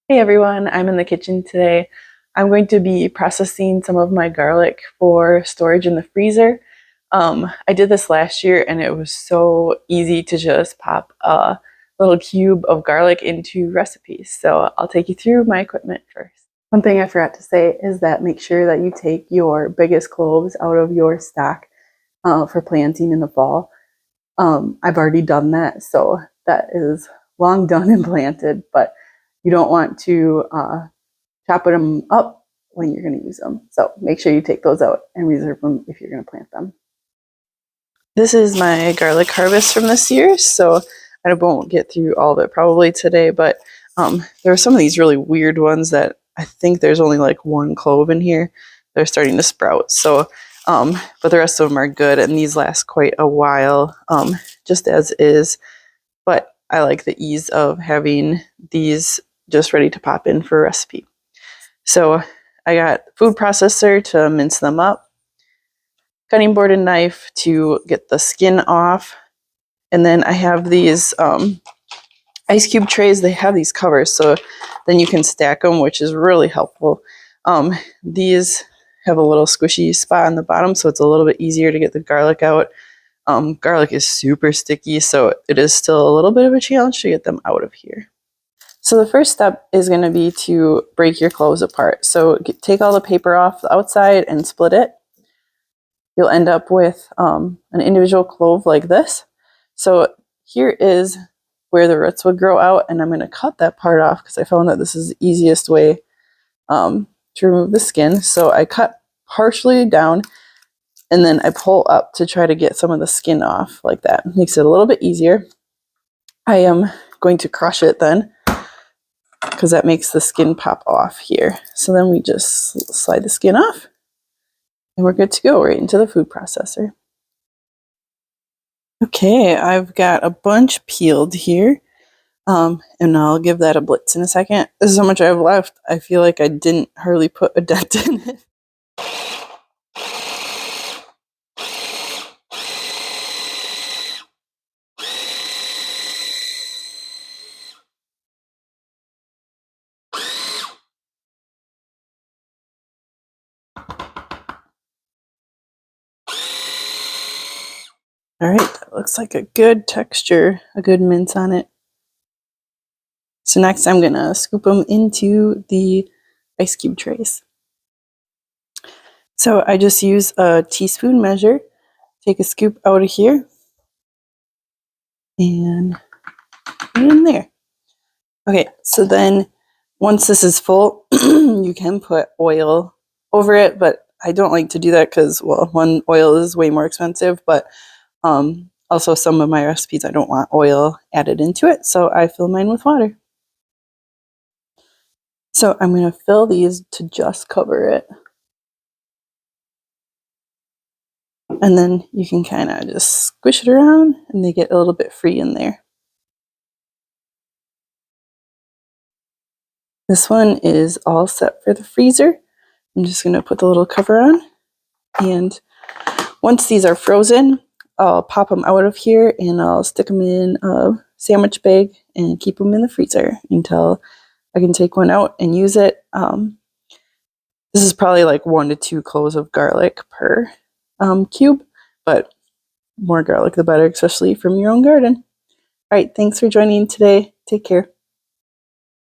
Hey everyone, I'm in the kitchen today. I'm going to be processing some of my garlic for storage in the freezer. I did this last year and it was so easy to just pop a little cube of garlic into recipes. So I'll take you through my equipment first. One thing I forgot to say is that make sure that you take your biggest cloves out of your stock for planting in the fall. I've already done that, so that is long done and planted, but you don't want to chop them up when you're going to use them. So make sure you take those out and reserve them if you're going to plant them. This is my garlic harvest from this year, so I won't get through all of it probably today, but there are some of these really weird ones that I think there's only like one clove in here. They're starting to sprout. So but the rest of them are good, and these last quite a while, just as is. But I like the ease of having these just ready to pop in for a recipe. So I got food processor to mince them up, cutting board and knife to get the skin off, and then I have these ice cube trays. They have these covers, so then you can stack them, which is really helpful. These have a little squishy spot on the bottom, so it's a little bit easier to get the garlic out. Garlic is super sticky, so it is still a little bit of a challenge to get them out of here. So the first step is going to be to break your cloves apart. So take all the paper off the outside and split it. You'll end up with an individual clove like this. So here is where the roots would grow out, and I'm going to cut that part off because I found that this is the easiest way to remove the skin. So I cut partially down and then I pull up to try to get some of the skin off like that. Makes it a little bit easier. I am going to crush it then because that makes the skin pop off here. So then we just slide the skin off and we're good to go right into the food processor. Okay, I've got a bunch peeled here. And I'll give that a blitz in a second. This is how much I have left. I feel like I didn't hardly put a dent in it. All right, that looks like a good texture, a good mince on it. So next I'm gonna scoop them into the ice cube trays. So I just use a teaspoon measure, take a scoop out of here, and put it in there. Okay, so then once this is full, you can put oil over it, but I don't like to do that because, well, one, oil is way more expensive, but also some of my recipes I don't want oil added into it, so I fill mine with water. So I'm going to fill these to just cover it. And then you can kind of just squish it around and they get a little bit free in there. This one is all set for the freezer. I'm just going to put the little cover on. And once these are frozen, I'll pop them out of here and I'll stick them in a sandwich bag and keep them in the freezer until I can take one out and use it. This is probably like 1 to 2 cloves of garlic per cube, but more garlic the better, especially from your own garden. All right, thanks for joining today. Take care.